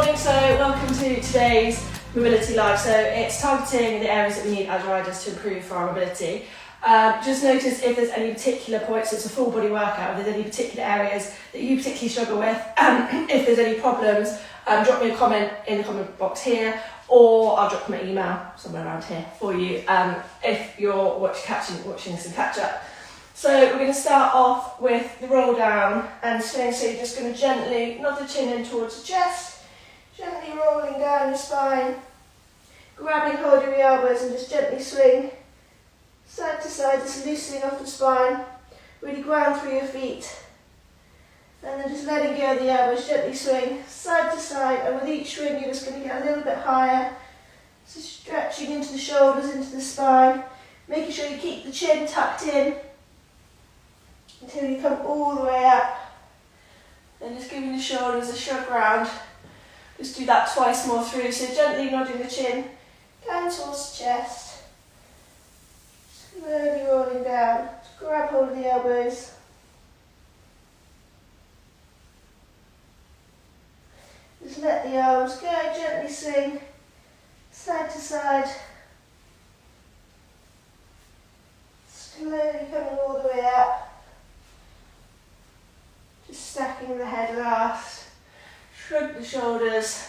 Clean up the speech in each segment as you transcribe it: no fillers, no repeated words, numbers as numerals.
morning, so welcome to today's Mobility Live. So it's targeting the areas that we need as riders to improve our mobility. Just notice if there's any particular points, it's a full body workout, if there's any particular areas that you particularly struggle with, if there's any problems, drop me a comment in the comment box here, or I'll drop my email somewhere around here for you if you're watching some catch up. So we're going to start off with the roll down and swing. So you're just going to gently nod the chin in towards the chest, gently rolling down your spine, grabbing hold of your elbows and just gently swing side to side, just loosening off the spine, really ground through your feet. And then just letting go of the elbows, gently swing side to side, and with each swing you're just going to get a little bit higher. So stretching into the shoulders, into the spine, making sure you keep the chin tucked in until you come all the way up. And just giving the shoulders a shrug round. Just do that twice more through, so gently nodding the chin down towards the chest. Slowly rolling down, just grab hold of the elbows. Just let the arms go, gently swing side to side. Slowly coming all the way up. Just stacking the head last. Shrug the shoulders.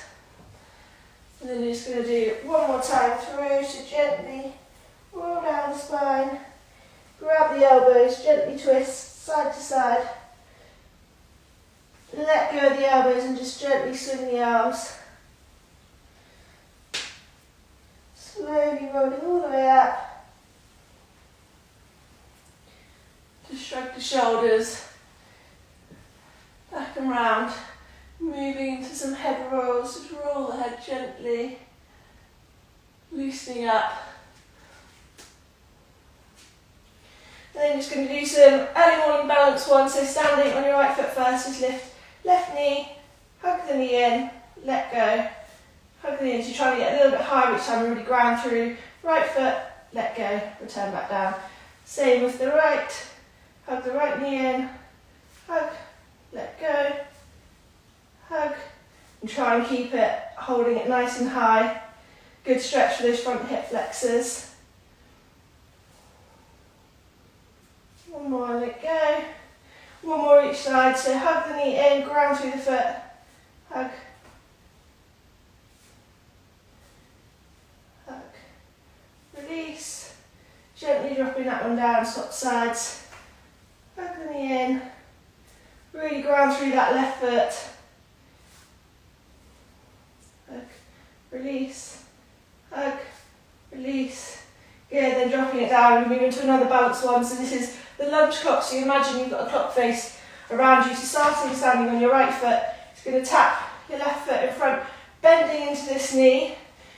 And then you're just going to do one more time through, so gently roll down the spine. Grab the elbows, gently twist side to side. Let go of the elbows and just gently swing the arms. Slowly rolling all the way up. Just shrug the shoulders. Back and round. Moving into some head rolls. Just roll the head gently. Loosening up. Then just going to do some early morning balance one. So standing on your right foot first, just lift left knee, hug the knee in, let go, hug the knee in. So you try to get a little bit higher each time, really ground through. Right foot, let go, return back down. Same with the right, hug the right knee in, hug, let go, hug, and try and keep it, holding it nice and high. Good stretch for those front hip flexors. One more, let go. One more each side, so hug the knee in, ground through the foot, hug, hug, release, gently dropping that one down, swap sides, hug the knee in, really ground through that left foot, hug, release, hug, release. Good, then dropping it down and moving to another balance one. So this is the lunge clock, so you imagine you've got a clock face around you. So starting standing on your right foot, it's going to tap your left foot in front, bending into this knee.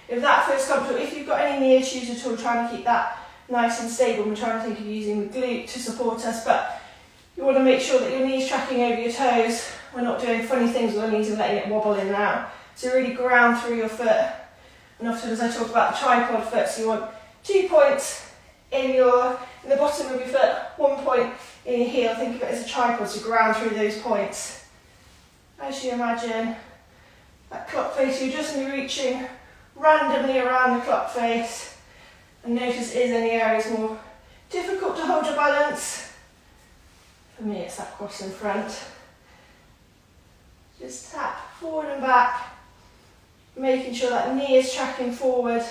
If that feels comfortable, if you've got any knee issues at all, trying to keep that nice and stable. We're trying to think of using the glute to support us, but you want to make sure that your knee's tracking over your toes. We're not doing funny things with our knees and letting it wobble in and out. So really ground through your foot. And often as I talk about the tripod foot, so you want 2 points in the bottom of your foot, 1 point in your heel. Think of it as a tripod, so ground through those points. As you imagine that clock face, you're just going to be reaching randomly around the clock face. And notice is any areas more difficult to hold your balance. For me, it's that cross in front. Just tap forward and back, making sure that knee is tracking forward.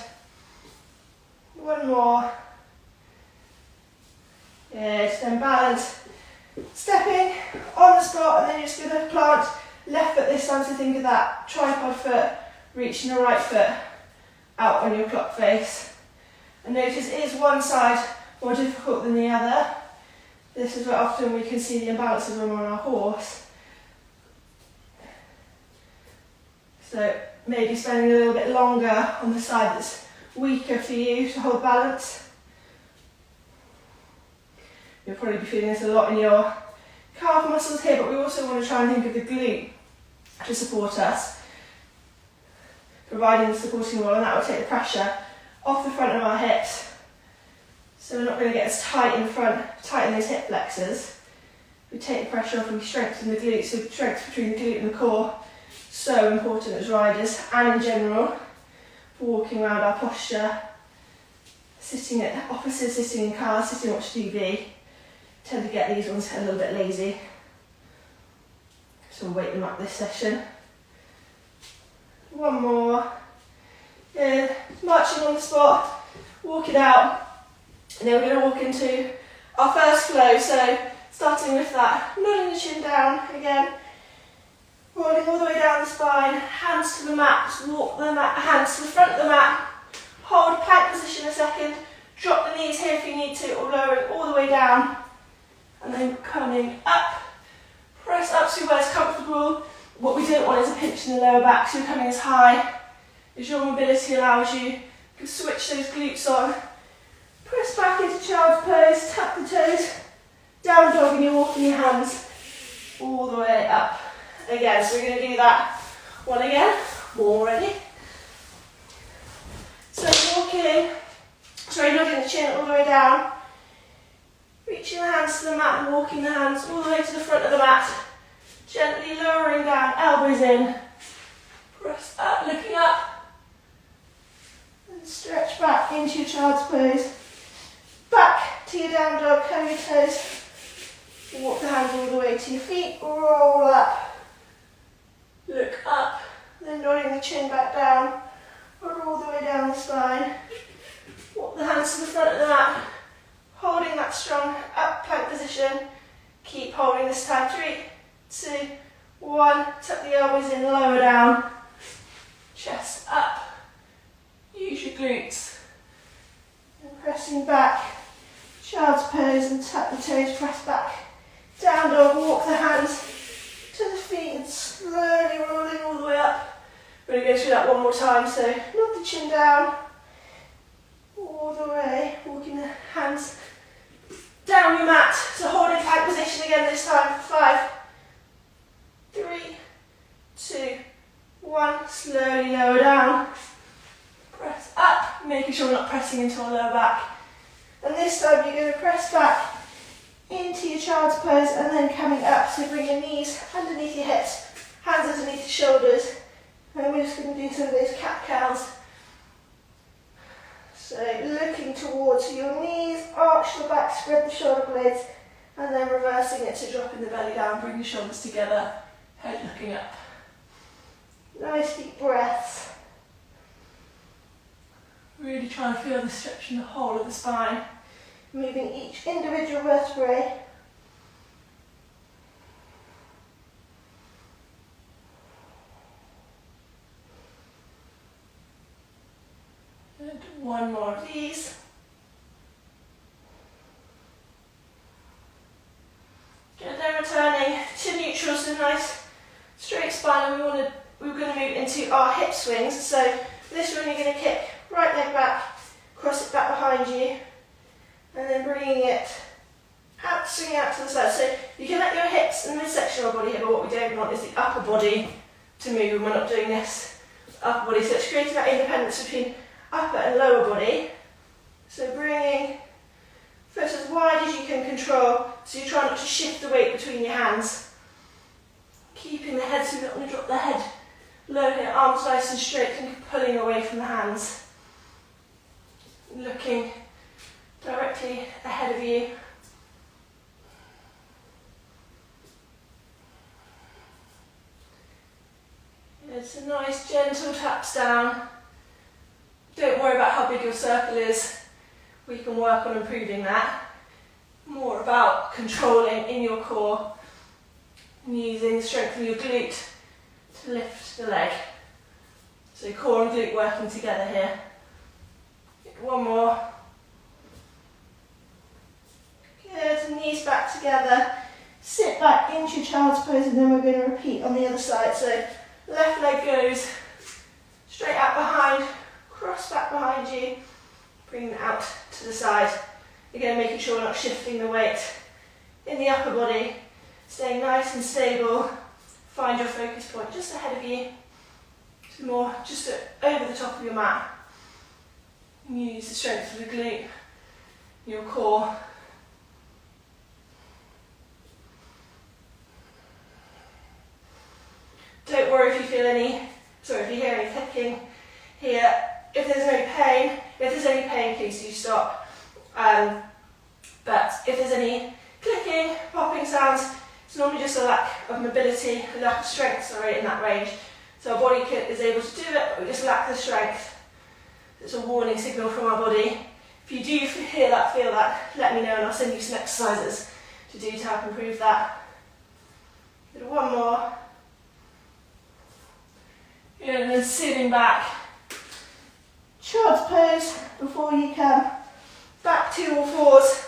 One more. Good, then balance. Stepping on the spot, and then you're just going to plant left foot this time, so think of that tripod foot, reaching the right foot out on your clock face. And notice, is one side more difficult than the other? This is where often we can see the imbalances when we're on our horse. So maybe spending a little bit longer on the side that's weaker for you to hold balance. You'll probably be feeling this a lot in your calf muscles here, but we also want to try and think of the glute to support us, providing the supporting role, and that will take the pressure off the front of our hips. So we're not going to get as tight in the front, tighten those hip flexors. We take the pressure off and we strengthen the glutes, so strength between the glute and the core. So important as riders and in general, walking around our posture, sitting at offices, sitting in cars, sitting and watch TV. Tend to get these ones a little bit lazy. So we'll weight them up this session. One more. Good. Marching on the spot, walk it out. And then we're going to walk into our first flow. So starting with that, nodding the chin down again. Rolling all the way down the spine, hands to the mat, walk the mat, hands to the front of the mat. Hold plank position a second, drop the knees here if you need to, or lowering all the way down. And then coming up, press up to where it's comfortable. What we don't want is a pinch in the lower back, so you're coming as high as your mobility allows you. You can switch those glutes on. Press back into child's pose, tap the toes, down dog, and you're walking your hands all the way up. Again, so we're going to do that one again. More ready. So nodding the chin all the way down. Reaching the hands to the mat and walking the hands all the way to the front of the mat. Gently lowering down, elbows in. Press up, looking up. And stretch back into your child's pose. Back to your down dog, curl your toes. Walk the hands all the way to your feet, roll up. Look up, then nodding the chin back down, or all the way down the spine. Walk the hands to the front of the mat, holding that strong up plank position. Keep holding this time. 3, 2, 1. Tuck the elbows in, lower down. Chest up. Use your glutes. And pressing back. Child's pose and tuck the toes, press back. Down dog, walk the hands to the feet and slowly rolling all the way up. We're going to go through that one more time, so nod the chin down, all the way, walking the hands down your mat, so holding plank position again this time. 5, 3, 2, 1, slowly lower down, press up, making sure we're not pressing into our lower back. And this time you're going to press back into your child's pose and then coming up, so bring your knees underneath your hips, hands underneath your shoulders, and we're just going to do some of those cat cows. So looking towards your knees, arch the back, spread the shoulder blades, and then reversing it to dropping the belly down, bring your shoulders together, head looking up. Nice deep breaths. Really try and feel the stretch in the whole of the spine. Moving each individual vertebrae. And one more of these. Good, then returning to neutral, so nice straight spine, and we're going to move into our hip swings. So this one you're going to kick right leg back, cross it back behind you, and then bringing it out, swinging out to the side. So you can let your hips and midsection of our body here, but what we don't want is the upper body to move, and we're not doing this upper body. So it's creating that independence between upper and lower body. So bringing foot as wide as you can control, so you try not to shift the weight between your hands. Keeping the head, so you don't want to drop the head low here, arms nice and straight, and pulling away from the hands. Looking directly ahead of you. It's a nice gentle taps down. Don't worry about how big your circle is. We can work on improving that. More about controlling in your core and using the strength of your glute to lift the leg. So core and glute working together here. One more. Good, knees back together. Sit back into your child's pose, and then we're going to repeat on the other side. So left leg goes straight out behind, cross back behind you, bring it out to the side. Again, making sure we're not shifting the weight in the upper body, staying nice and stable. Find your focus point just ahead of you, so more just over the top of your mat. Use the strength of the glute, your core. Don't worry if you feel any, sorry, if you hear any clicking here, if there's any pain, please do stop. But if there's any clicking, popping sounds, it's normally just a lack of mobility, a lack of strength, sorry, in that range. So our body is able to do it, but we just lack the strength. It's a warning signal from our body. If you do hear that, feel that, let me know and I'll send you some exercises to do to help improve that. Do one more. And then sitting back. Child's pose before you come back to all fours.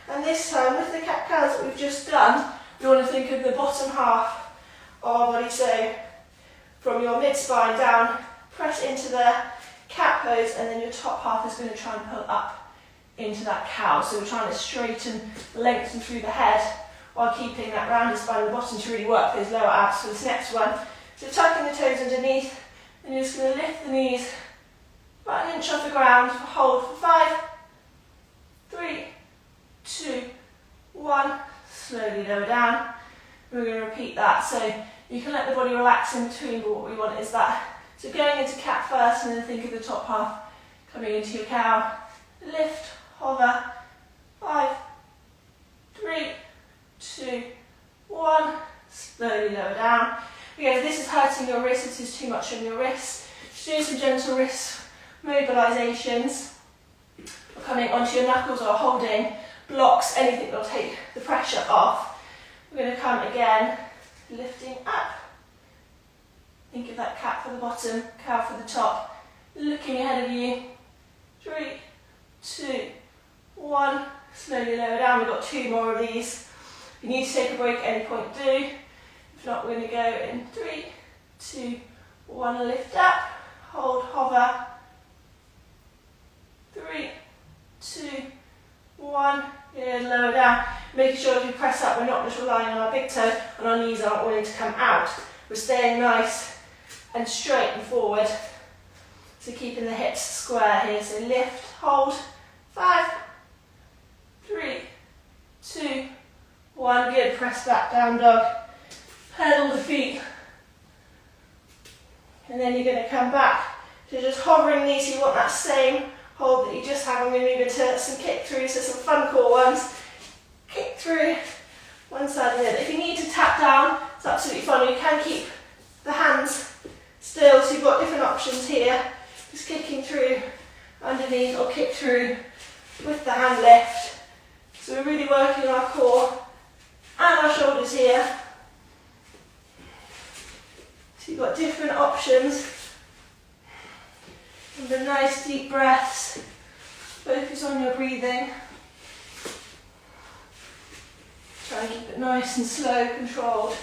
And this time, with the cat cows that we've just done, we want to think of the bottom half of our body. So from your mid-spine down, press into the cat pose, and then your top half is going to try and pull up into that cow. So we're trying to straighten, lengthen through the head while keeping that rounded spine at the bottom to really work those lower abs for this next one. So tucking the toes underneath, and you're just going to lift the knees about an inch off the ground. Hold for 5, 3, 2, 1. Slowly lower down. We're going to repeat that. So you can let the body relax in between, but what we want is that. So going into cat first, and then think of the top half coming into your cow. Lift, hover. 5, 3, 2, 1. Slowly lower down. Again, if this is hurting your wrist, this is too much on your wrist, just do some gentle wrist mobilisations. Coming onto your knuckles or holding blocks, anything that will take the pressure off. We're going to come again, lifting up. Think of that cat for the bottom, cow for the top. Looking ahead of you. 3, 2, 1. Slowly lower down. We've got 2 more of these. If you need to take a break at any point, do. If not, we're going to go in 3, 2, 1. Lift up. Hold, hover. 3, 2, 1. Good, lower down. Making sure as we press up, we're not just relying on our big toe and our knees aren't wanting to come out. We're staying nice and straight and forward. So keeping the hips square here. So lift, hold. 5, 3, 2, 1. Good. Press back, down dog. Pedal the feet. And then you're going to come back to just hovering these. So you want that same hold that you just had. I'm going to move into some kick throughs, so some fun core ones. Kick through one side and the other. If you need to tap down, it's absolutely fine. You can keep the hands still, so you've got different options here. Just kicking through underneath or kick through with the hand lift. So we're really working on our core and our shoulders here. So you've got different options. And the nice deep breaths. Focus on your breathing. Try and keep it nice and slow, controlled.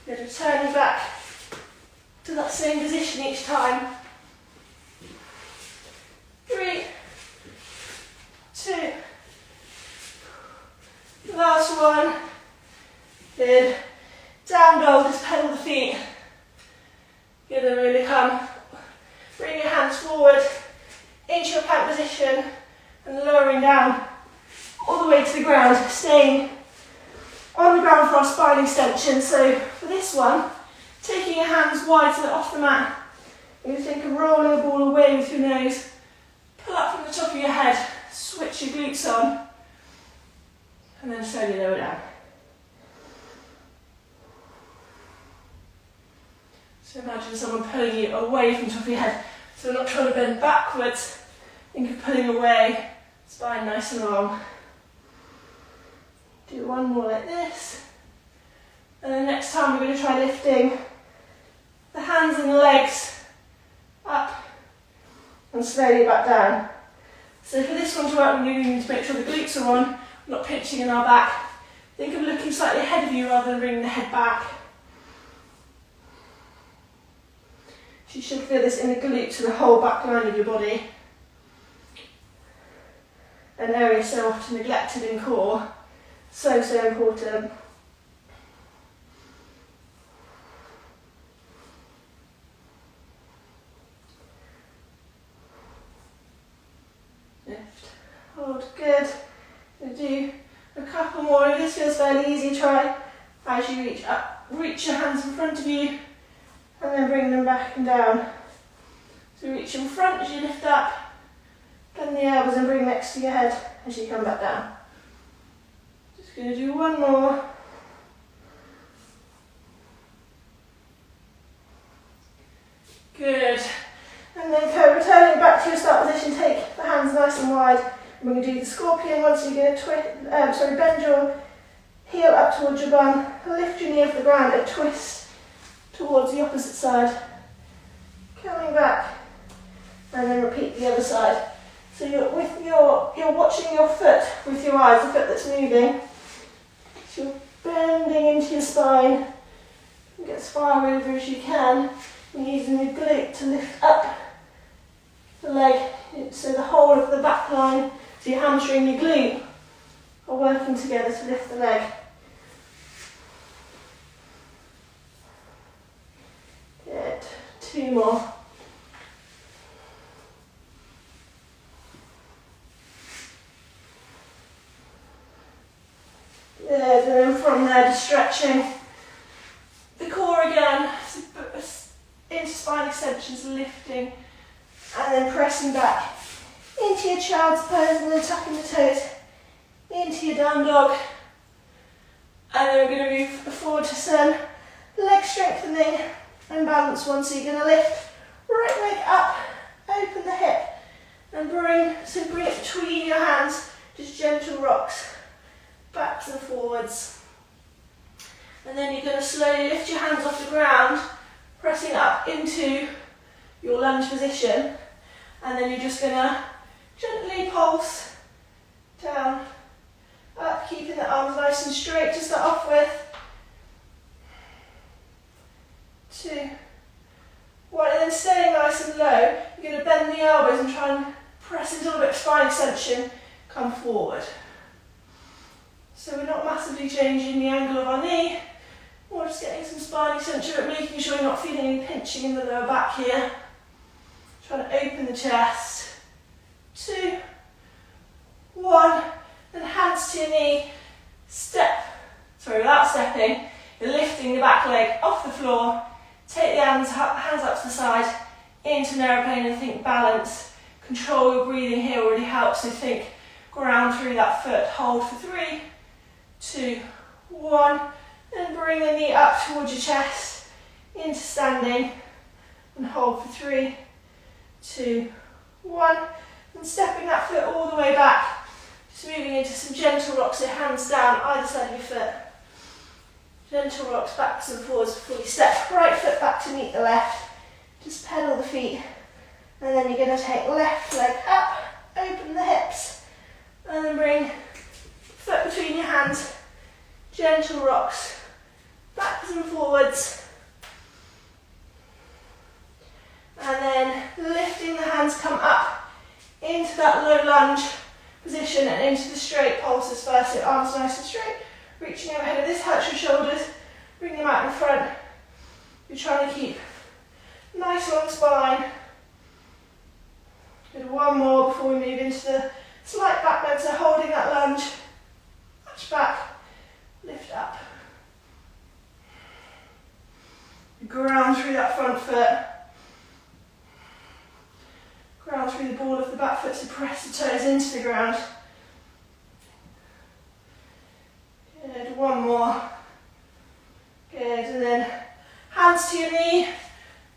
Good, returning back to that same position each time. 3, 2, last one. Good. Down dog, just pedal the feet. Good, and really come. Bring your hands forward into your plank position and lowering down all the way to the ground, staying on the ground for our spine extension. So for this one, taking your hands wide so they're off the mat. You think of rolling the ball away with your nose. Pull up from the top of your head, switch your glutes on, and then slowly lower down. So imagine someone pulling you away from the top of your head. So we're not trying to bend backwards. Think of pulling away, spine nice and long. Do one more like this. And then next time we're going to try lifting the hands and the legs up and slowly back down. So for this one to work, we need to make sure the glutes are on, not pinching in our back. Think of looking slightly ahead of you rather than bringing the head back. You should feel this in the glutes and the whole back line of your body. An area so often neglected in core. So, so important. Lift, hold, good. We'll do a couple more. If this feels fairly easy, try as you reach up. Reach your hands in front of you and then bring them back and down. So reach in front as you lift up, bend the elbows and bring next to your head as you come back down. Just going to do one more. Good. And then returning back to your start position, take the hands nice and wide. We're going to do the scorpion one, so you're going to bend your heel up towards your bum, lift your knee off the ground and twist towards the opposite side. Coming back, and then repeat the other side. So you're watching your foot with your eyes, the foot that's moving. So you're bending into your spine, get as far over as you can. You're using your glute to lift up the leg, so the whole of the back line, so your hamstring and your glute are working together to lift the leg. Good. 2 more. Good. And then from there, just stretching the core again, into spine extensions, lifting, and then pressing back into your child's pose, and then tucking the toes into your down dog. And then we're going to move forward to some leg strengthening and balance one. So you're going to lift right leg up, open the hip, and bring it between your hands, just gentle rocks, backs and forwards. And then you're going to slowly lift your hands off the ground, pressing up into your lunge position, and then you're just going to gently pulse down, up, keeping the arms nice and straight to start off with. 2, 1, and then staying nice and low, you're going to bend the elbows and try and press into a little bit of spine extension, come forward. So we're not massively changing the angle of our knee, we're just getting some spine extension, but making sure you're not feeling any pinching in the lower back here. Trying to open the chest. 2, 1, and hands to your knee. Without stepping, you're lifting the back leg off the floor. Take the hands up to the side, into an aeroplane, and think balance. Control your breathing here already helps, so think ground through that foot. Hold for 3, 2, 1, and bring the knee up towards your chest, into standing, and hold for 3, 2, 1, and stepping that foot all the way back, just moving into some gentle rocks, so hands down either side of your foot. Gentle rocks backwards and forwards before you step right foot back to meet the left. Just pedal the feet, and then you're going to take left leg up, open the hips, and then bring foot between your hands, gentle rocks, backwards and forwards. And then lifting the hands, come up into that low lunge position and into the straight pulses first. So arms nice and straight, reaching overhead of this, touch your shoulders, bring them out in front. You're trying to keep nice long spine. Good, 1 more before we move into the slight back bend, so holding that lunge, touch back, lift up. Ground through that front foot. Ground through the ball of the back foot, so press the toes into the ground. Good, 1 more. Good, and then hands to your knee.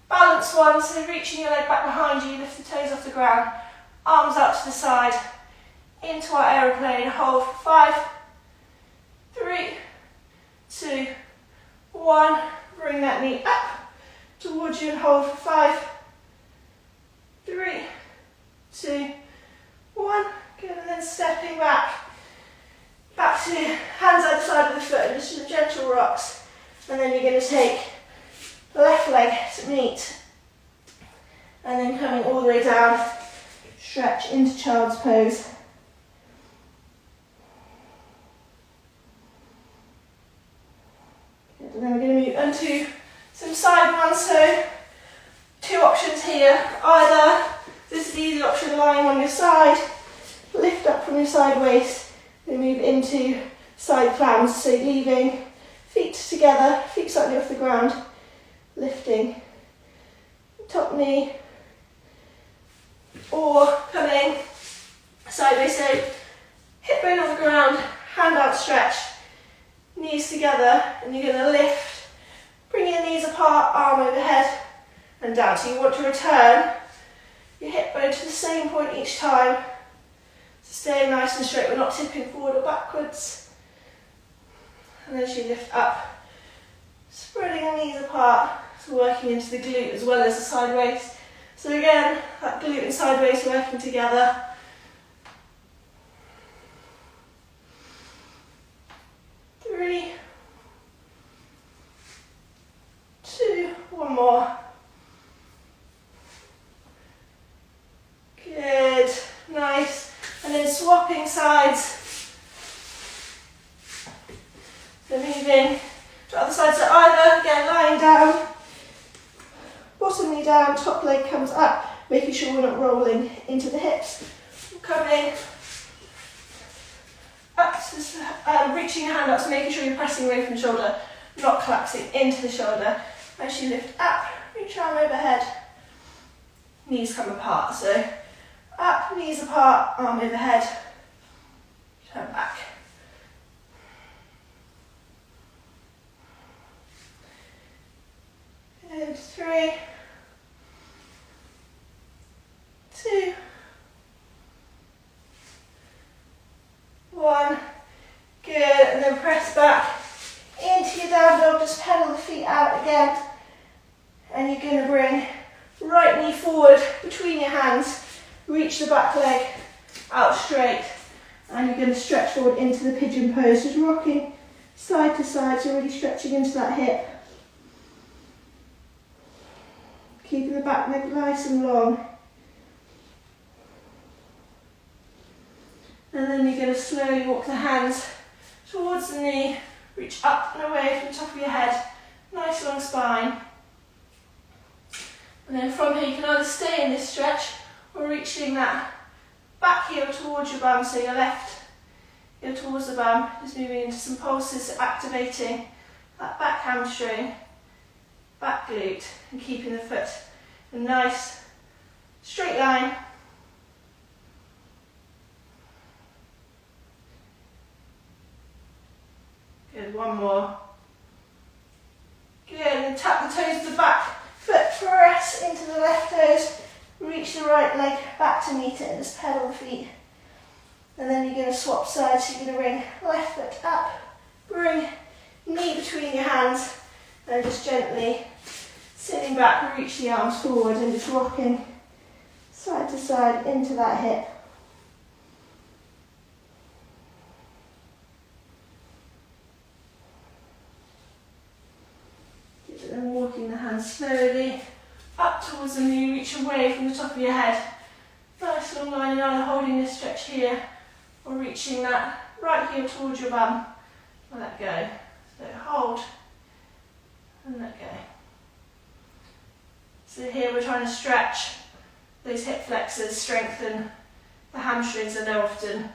Balance one, so reaching your leg back behind you, lift the toes off the ground. Arms out to the side, into our aeroplane. Hold for 5, 3, 2, 1. Bring that knee up towards you and hold for 5, 3, 2, 1. Good, and then stepping back to hands either side of the foot, and just some gentle rocks. And then you're going to take left leg to meet, and then coming all the way down, stretch into child's pose. Good, and then we're going to move onto some side ones. So 2 options here. Either this is the easy option, lying on your side, lift up from your side waist, then move into side plans, so leaving feet together, feet slightly off the ground, lifting top knee, or coming sideways, so hip bone on the ground, hand out stretch, knees together, and you're going to lift, bring your knees apart, arm overhead and down. So you want to return your hip bone to the same point each time, so staying nice and straight, we're not tipping forward or backwards. And as you lift up, spreading your knees apart, so working into the glute as well as the sideways. So again, that glute and sideways working together. Three, two, one more. Good, nice. And then swapping sides. So moving to the other side, so either again lying down, bottom knee down, top leg comes up, making sure we're not rolling into the hips. Coming up to reaching your hand up, so making sure you're pressing away from the shoulder, not collapsing into the shoulder. As you lift up, reach arm overhead, knees come apart. So up, knees apart, arm overhead, turn back. Good, 3, 2, 1. Good, and then press back into your down dog, just pedal the feet out again. And you're going to bring right knee forward between your hands, reach the back leg out straight, and you're going to stretch forward into the pigeon pose, just rocking side to side, so really stretching into that hip. Keeping the back leg nice and long. And then you're going to slowly walk the hands towards the knee, reach up and away from the top of your head, nice long spine. And then from here you can either stay in this stretch or reaching that back heel towards your bum, so your left heel towards the bum, just moving into some pulses, so activating that back hamstring, back glute, and keeping the foot in a nice straight line. Good, one more. Good, and tap the toes of the back foot, press into the left toes, reach the right leg back to meet it and just pedal the feet. And then you're going to swap sides, so you're going to bring left foot up, bring knee between your hands, and just gently sitting back, reach the arms forward and just rocking side to side into that hip. And walking the hands slowly up towards the knee, reach away from the top of your head. Nice long line, and either holding this stretch here or reaching that right heel towards your bum. And let go. So hold and let go. So here we're trying to stretch those hip flexors, strengthen the hamstrings. I know often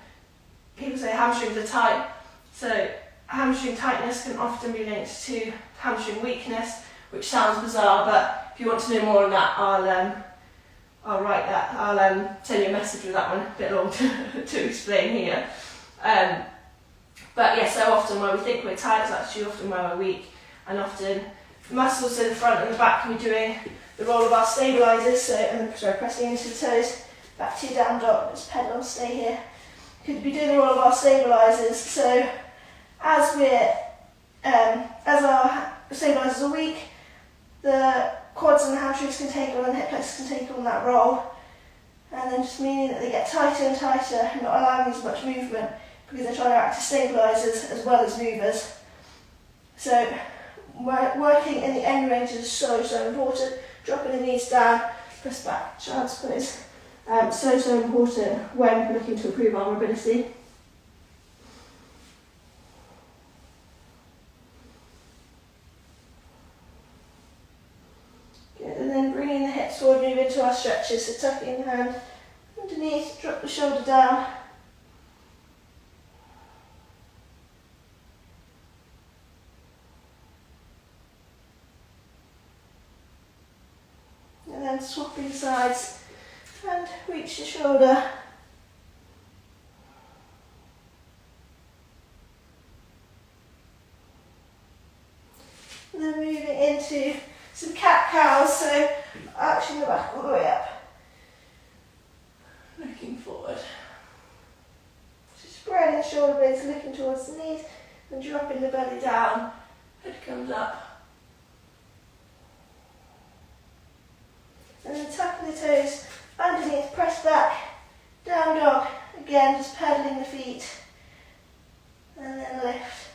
people say hamstrings are tight, so hamstring tightness can often be linked to hamstring weakness, which sounds bizarre, but if you want to know more on that, I'll write that. I'll send you a message with that one, a bit long to explain here. But yeah, so often where we think we're tight is actually often where we're weak, and often the muscles in the front and the back can be doing the role of our stabilisers, so pressing into the toes, back to your down dog, just pedal, stay here. Could be doing the role of our stabilisers, so as our stabilisers are weak, the quads and the hamstrings can take on, and the hip flexors can take on that role, and then just meaning that they get tighter and tighter, and not allowing as much movement, because they're trying to act as stabilisers as well as movers. So working in the end range is so important. Dropping the knees down, press back, child's pose. So important when looking to improve our mobility. Good, and then bringing the hips forward, move into our stretches. So tucking the hand underneath, drop the shoulder down. then swapping sides and reach the shoulder. And then moving into some cat-cows, so arching the back all the way up. Looking forward. So spreading the shoulder blades, looking towards the knees and dropping the belly down. Head comes up. And then tucking the toes underneath, press back, down dog. Again, just pedaling the feet. And then lift.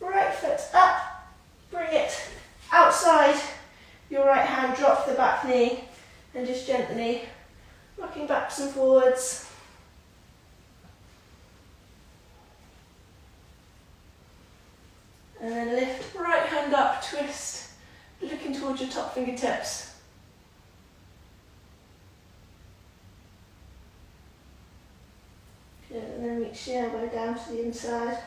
Right foot up, bring it outside your right hand, drop the back knee and just gently rocking backwards and forwards. And then lift, right hand up, twist, looking towards your top fingertips. Good, and then reach the elbow down to the inside.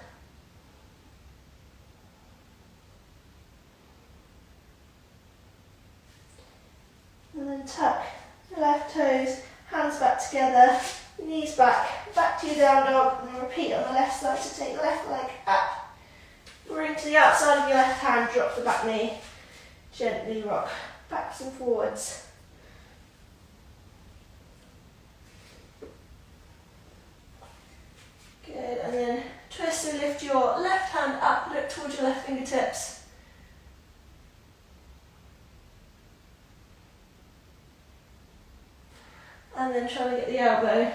And then tuck the left toes, hands back together, knees back, back to your down dog, and then repeat on the left side to take the left leg up. Bring to the outside of your left hand, drop the back knee, gently rock backwards and forwards. Good, and then twist and lift your left hand up, look towards your left fingertips. And then try to get the elbow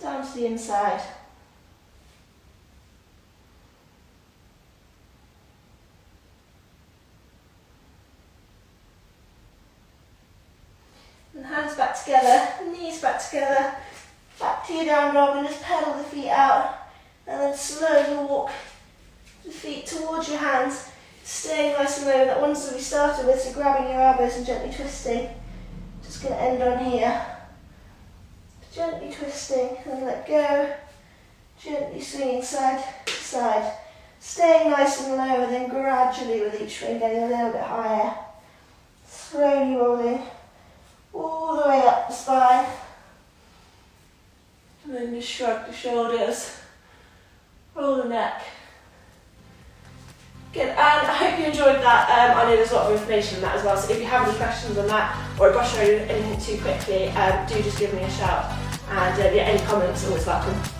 down to the inside. And hands back together, knees back together, back to your down dog and just pedal the feet out. And then slowly walk the feet towards your hands, staying nice and low. That one's that we started with, so grabbing your elbows and gently twisting. Just going to end on here. Gently twisting and let go, gently swinging side to side, staying nice and low and then gradually with each swing getting a little bit higher, slowly rolling all the way up the spine, and then just shrug the shoulders, roll the neck. Good, and I hope you enjoyed that. I know there's a lot of information in that as well, so if you have any questions on that or brush over anything too quickly, do just give me a shout. And yeah, any comments, always welcome.